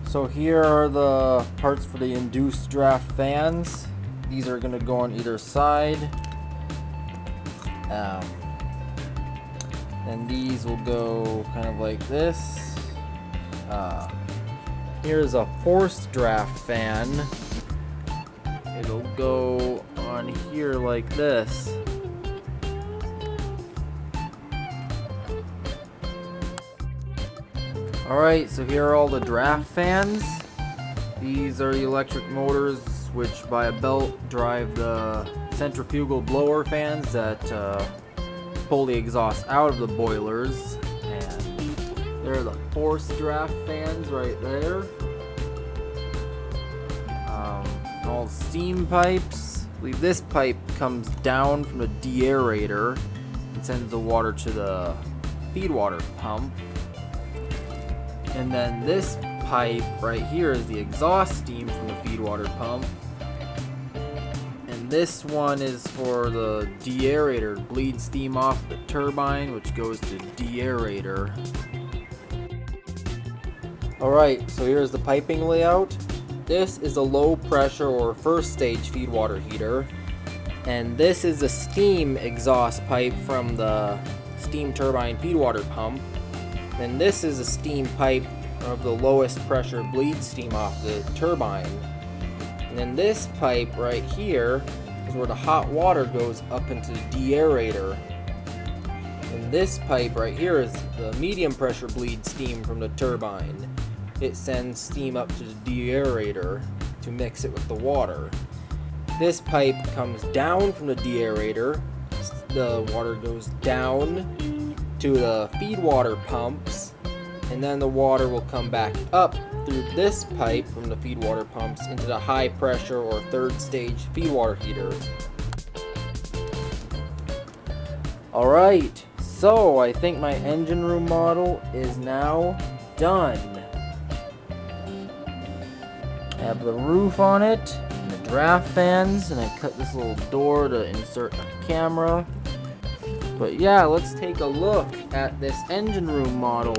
So here are the parts for the induced draft fans. These are going to go on either side. And these will go kind of like this. Here's a forced draft fan. It'll go on here like this. Alright, so here are all the draft fans. These are the electric motors which by a belt drive the centrifugal blower fans that pull the exhaust out of the boilers. And there are the forced draft fans right there. All steam pipes. I believe this pipe comes down from the deaerator and sends the water to the feed water pump. And then this pipe right here is the exhaust steam from the feed water pump. And this one is for the deaerator, bleed steam off the turbine, which goes to deaerator. Alright, so here's the piping layout. This is a low pressure or first stage feed water heater. And this is the steam exhaust pipe from the steam turbine feed water pump. And this is a steam pipe of the lowest pressure bleed steam off the turbine. And then this pipe right here is where the hot water goes up into the deaerator. And this pipe right here is the medium pressure bleed steam from the turbine. It sends steam up to the deaerator to mix it with the water. This pipe comes down from the deaerator. The water goes down to the feed water pumps, and then the water will come back up through this pipe from the feed water pumps into the high pressure or third stage feed water heater. Alright, so I think my engine room model is now done. I have the roof on it, and the draft fans, and I cut this little door to insert a camera. But yeah, let's take a look at this engine room model.